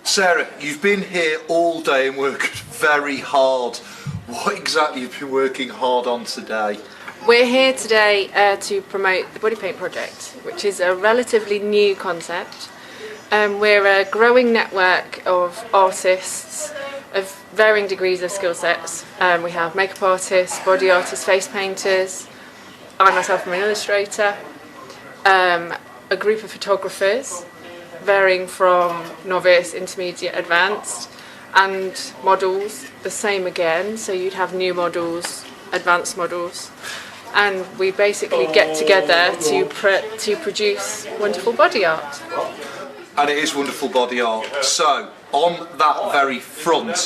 Sarah, you've been here all day and worked very hard. What exactly have you been working hard on today? We're here today to promote the Body Paint Project, which is a relatively new concept. We're a growing network of artists of varying degrees of skill sets. We have makeup artists, body artists, face painters. I myself am an illustrator. A group of photographers, varying from novice, intermediate, advanced, and models, the same again. So you'd have new models, advanced models, and we basically get together to produce wonderful body art. And it is wonderful body art. So, on that very front,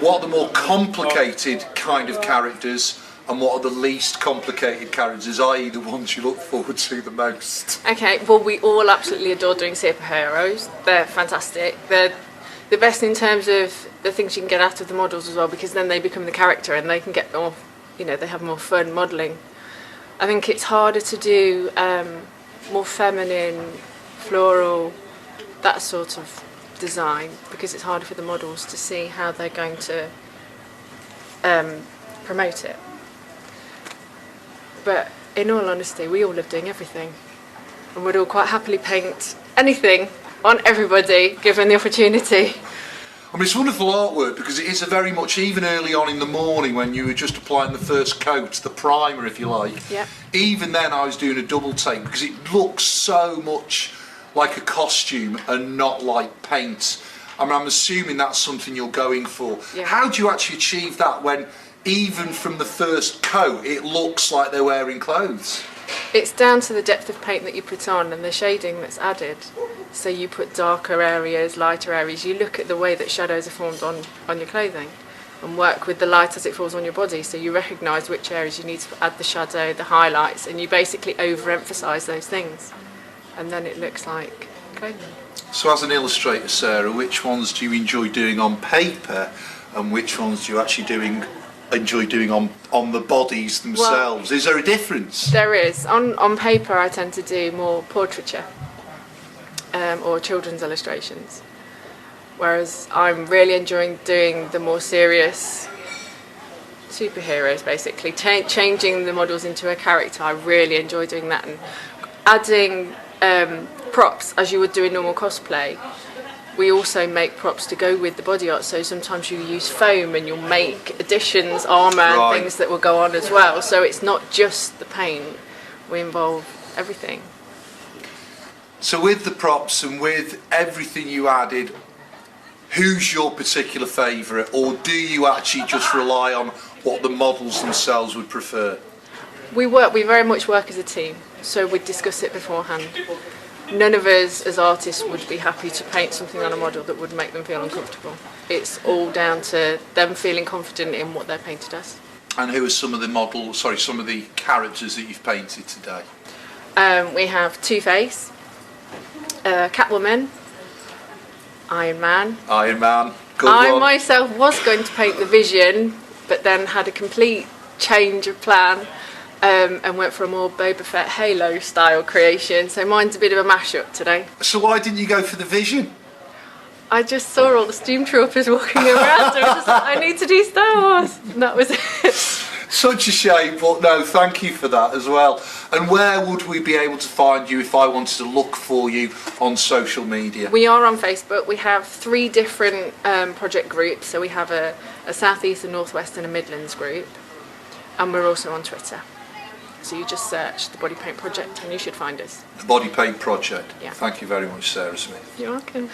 what are the more complicated kind of characters and what are the least complicated characters, i.e. the ones you look forward to the most? Okay, well, we all absolutely adore doing superheroes. They're fantastic. They're the best in terms of the things you can get out of the models as well, because then they become the character and they can get more, they have more fun modelling. I think it's harder to do more feminine, floral, that sort of design, because it's harder for the models to see how they're going to promote it. But in all honesty, we all love doing everything, and we'd all quite happily paint anything on everybody given the opportunity. I mean, it's wonderful artwork because it is a very much, even early on in the morning when you were just applying the first coat, the primer if you like, yep. Even then I was doing a double take because it looks so much like a costume and not like paint. I mean, I'm assuming that's something you're going for. Yeah. How do you actually achieve that when even from the first coat it looks like they're wearing clothes? It's down to the depth of paint that you put on and the shading that's added. So you put darker areas, lighter areas, you look at the way that shadows are formed on your clothing and work with the light as it falls on your body, so you recognise which areas you need to add the shadow, the highlights, and you basically overemphasise those things, and then it looks like clothing. So as an illustrator, Sarah, which ones do you enjoy doing on paper and which ones do you actually enjoy doing on the bodies themselves? Well, is there a difference? There is. On paper I tend to do more portraiture or children's illustrations, whereas I'm really enjoying doing the more serious superheroes, basically changing the models into a character. I really enjoy doing that, and adding props as you would do in normal cosplay. We also make props to go with the body art, so sometimes you use foam and you'll make additions, armour and things that will go on as well. So it's not just the paint, we involve everything. So with the props and with everything you added, who's your particular favourite, or do you actually just rely on what the models themselves would prefer? We very much work as a team, so we discuss it beforehand. None of us as artists would be happy to paint something on a model that would make them feel uncomfortable. It's all down to them feeling confident in what they're painted as. And who are some of the characters that you've painted today? We have Two-Face, Catwoman, Iron Man. Iron Man, good I one. myself was going to paint the Vision, but then had a complete change of plan. And went for a more Boba Fett Halo style creation, so mine's a bit of a mashup today. So why didn't you go for the Vision? I just saw all the Stormtroopers walking around, and I was just like, I need to do Star Wars, and that was it. Such a shame, but no, thank you for that as well. And where would we be able to find you if I wanted to look for you on social media? We are on Facebook. We have 3 different project groups, so we have a South East, a North West and a Midlands group, and we're also on Twitter. So you just search the Body Paint Project and you should find us. The Body Paint Project. Yeah. Thank you very much, Sarah Smith. You're welcome.